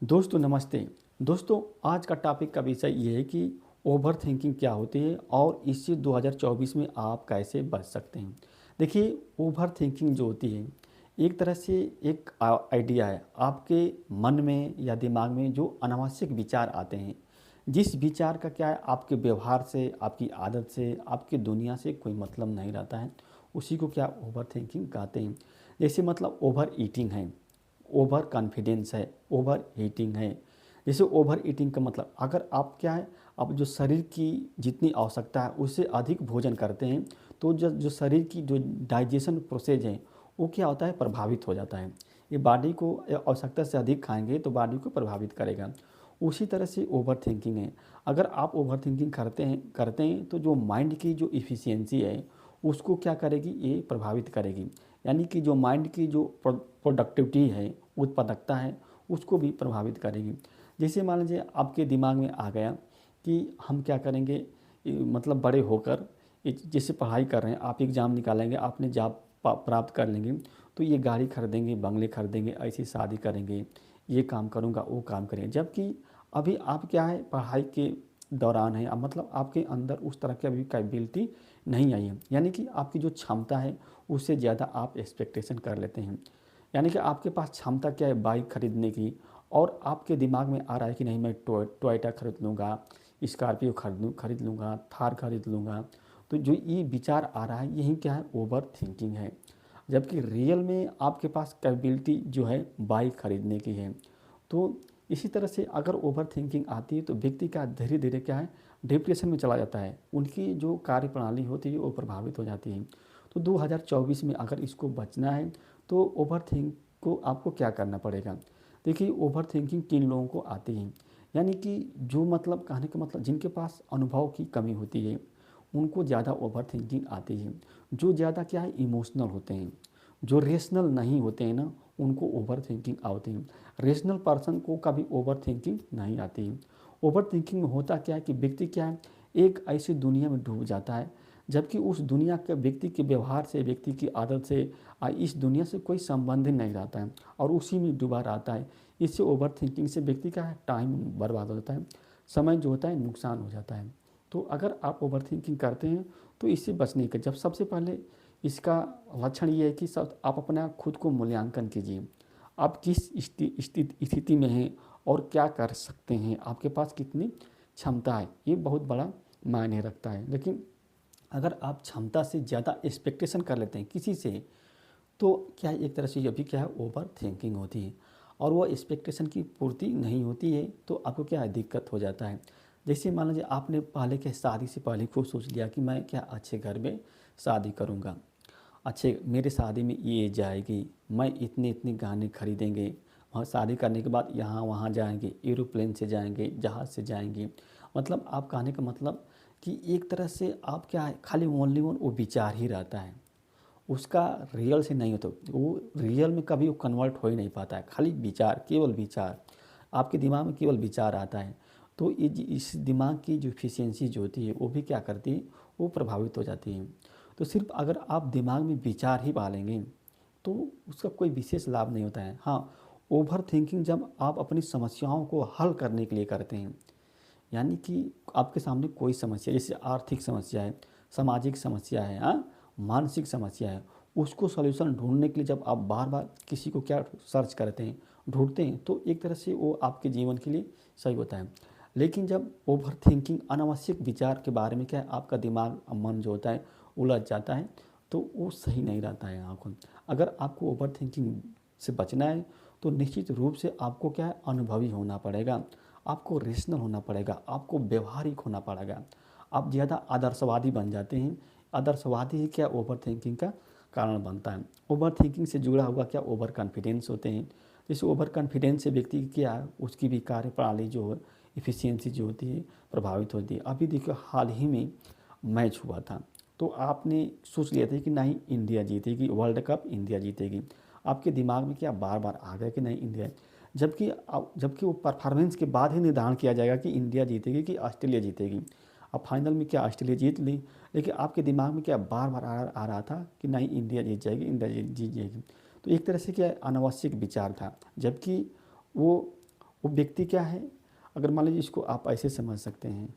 दोस्तों नमस्ते। दोस्तों आज का टॉपिक का विषय ये है कि ओवर थिंकिंग क्या होती है और इससे 2024 में आप कैसे बच सकते हैं। देखिए, ओवर थिंकिंग जो होती है एक तरह से एक आइडिया है आपके मन में या दिमाग में जो अनावश्यक विचार आते हैं। जिस विचार का क्या है आपके व्यवहार से, आपकी आदत से, आपकी दुनिया से कोई मतलब नहीं रहता है, उसी को क्या ओवर थिंकिंग कहते हैं। जैसे मतलब ओवर ईटिंग है, ओवर कॉन्फिडेंस है, ओवर हीटिंग है। जैसे ओवर ईटिंग का मतलब अगर आप क्या है, आप जो शरीर की जितनी आवश्यकता है उससे अधिक भोजन करते हैं तो जो जो शरीर की जो डाइजेशन प्रोसेस है वो क्या होता है, प्रभावित हो जाता है। ये बॉडी को आवश्यकता से अधिक खाएंगे तो बॉडी को प्रभावित करेगा। उसी तरह से ओवर थिंकिंग है। अगर आप ओवर थिंकिंग करते हैं तो जो माइंड की जो इफ़िशियंसी है उसको क्या करेगी, ये प्रभावित करेगी। यानी कि जो माइंड की जो प्रोडक्टिविटी है, उत्पादकता है, उसको भी प्रभावित करेगी। जैसे मान लीजिए आपके दिमाग में आ गया कि हम क्या करेंगे, मतलब बड़े होकर जैसे पढ़ाई कर रहे हैं, आप एग्ज़ाम निकालेंगे, आपने जॉब प्राप्त कर लेंगे तो ये गाड़ी खरीदेंगे, बंगले खरीदेंगे, ऐसी शादी करेंगे, ये काम करूँगा, वो काम करेंगे। जबकि अभी आप क्या है, पढ़ाई के दौरान है, अब मतलब आपके अंदर उस तरह की अभी कैपेबिलिटी नहीं आई है। यानी कि आपकी जो क्षमता है उससे ज़्यादा आप एक्सपेक्टेशन कर लेते हैं। यानी कि आपके पास क्षमता क्या है बाइक खरीदने की, और आपके दिमाग में आ रहा है कि नहीं मैं टोयोटा खरीद लूँगा, स्कॉर्पियो खरीद लूँगा, थार खरीद लूँगा। तो जो ये विचार आ रहा है यही क्या है, ओवर थिंकिंग है। जबकि रियल में आपके पास कैपेबिलिटी जो है बाइक खरीदने की है। तो इसी तरह से अगर ओवर थिंकिंग आती है तो व्यक्ति का धीरे धीरे क्या है, डिप्रेशन में चला जाता है, उनकी जो कार्य प्रणाली होती है वो प्रभावित हो जाती है। तो 2024 में अगर इसको बचना है तो ओवर थिंक को आपको क्या करना पड़ेगा। देखिए, ओवर थिंकिंग किन लोगों को आती है, यानी कि जो मतलब कहने का मतलब जिनके पास अनुभव की कमी होती है उनको ज़्यादा ओवर थिंकिंग आती है। जो ज़्यादा क्या है, इमोशनल होते हैं, जो रेशनल नहीं होते हैं ना, उनको ओवर थिंकिंग आती है। रेशनल पर्सन को कभी ओवर थिंकिंग नहीं आती है। ओवर थिंकिंग में होता क्या है कि व्यक्ति क्या है, एक ऐसी दुनिया में डूब जाता है जबकि उस दुनिया के व्यक्ति के व्यवहार से, व्यक्ति की आदत से इस दुनिया से कोई संबंध ही नहीं रहता है और उसी में डूबा रहता है। इससे ओवर थिंकिंग से व्यक्ति का टाइम बर्बाद हो जाता है, समय जो होता है नुकसान हो जाता है। तो अगर आप ओवर थिंकिंग करते हैं तो इससे बचने के जब सबसे पहले इसका लक्षण ये है कि सब आप अपना खुद को मूल्यांकन कीजिए। आप किस स्थिति में हैं और क्या कर सकते हैं, आपके पास कितनी क्षमता है, ये बहुत बड़ा मायने रखता है। लेकिन अगर आप क्षमता से ज़्यादा एक्सपेक्टेशन कर लेते हैं किसी से तो क्या है, एक तरह से ये भी क्या है, ओवर थिंकिंग होती है। और वो एक्सपेक्टेशन की पूर्ति नहीं होती है तो आपको क्या है, दिक्कत हो जाता है। जैसे मान लीजिए आपने पहले के शादी से पहले खूब सोच लिया कि मैं क्या अच्छे घर में शादी करूँगा, अच्छे मेरे शादी में ये जाएगी, मैं इतने इतने गहने खरीदेंगे, वहाँ शादी करने के बाद यहाँ वहाँ जाएंगे, एरोप्लेन से जाएंगे, जहाज़ से जाएंगे। मतलब आप कहने का मतलब कि एक तरह से आप क्या है, खाली ओनली वन वो विचार ही रहता है, उसका रियल से नहीं होता, वो रियल में कभी वो कन्वर्ट हो ही नहीं पाता है। खाली विचार, केवल विचार, आपके दिमाग में केवल विचार आता है। तो ये इस दिमाग की जो एफिशिएंसी जो होती है वो भी क्या करती है, वो प्रभावित हो जाती है। तो सिर्फ अगर आप दिमाग में विचार ही पालेंगे तो उसका कोई विशेष लाभ नहीं होता है। हाँ, ओवर थिंकिंग जब आप अपनी समस्याओं को हल करने के लिए करते हैं, यानी कि आपके सामने कोई समस्या, जैसे आर्थिक समस्या है, सामाजिक समस्या है, हाँ, मानसिक समस्या है, उसको सॉल्यूशन ढूंढने के लिए जब आप बार बार किसी को क्या सर्च करते हैं, ढूंढते हैं, तो एक तरह से वो आपके जीवन के लिए सही होता है। लेकिन जब ओवर थिंकिंग अनावश्यक विचार के बारे में क्या है, आपका दिमाग मन जो होता है उलझ जाता है, तो वो सही नहीं रहता है आपको। अगर आपको ओवर थिंकिंग से बचना है तो निश्चित रूप से आपको क्या है, अनुभवी होना पड़ेगा, आपको रेशनल होना पड़ेगा, आपको व्यवहारिक होना पड़ेगा। आप ज़्यादा आदर्शवादी बन जाते हैं। आदर्शवादी ही क्या, ओवर थिंकिंग का कारण बनता है। ओवर थिंकिंग से जुड़ा हुआ क्या, ओवर कॉन्फिडेंस होते हैं। जैसे ओवर कॉन्फिडेंस से व्यक्ति की क्या है, उसकी भी कार्य प्रणाली जो है, इफ़िशियंसी जो होती है प्रभावित होती है। अभी देखो हाल ही में मैच हुआ था तो आपने सोच लिया था कि नहीं इंडिया जीतेगी, वर्ल्ड कप इंडिया जीतेगी। आपके दिमाग में क्या बार बार आ गया कि नहीं इंडिया, जबकि वो परफॉर्मेंस के बाद ही निर्धारण किया जाएगा कि इंडिया जीतेगी कि ऑस्ट्रेलिया जीतेगी। अब फाइनल में क्या ऑस्ट्रेलिया जीत ली, लेकिन आपके दिमाग में क्या बार बार आ रहा था कि नहीं इंडिया जीत जाएगी, इंडिया जीत जाएगी। तो एक तरह से क्या अनावश्यक विचार था, जबकि वो वो व्यक्ति क्या है? अगर मान लीजिए इसको आप ऐसे समझ सकते हैं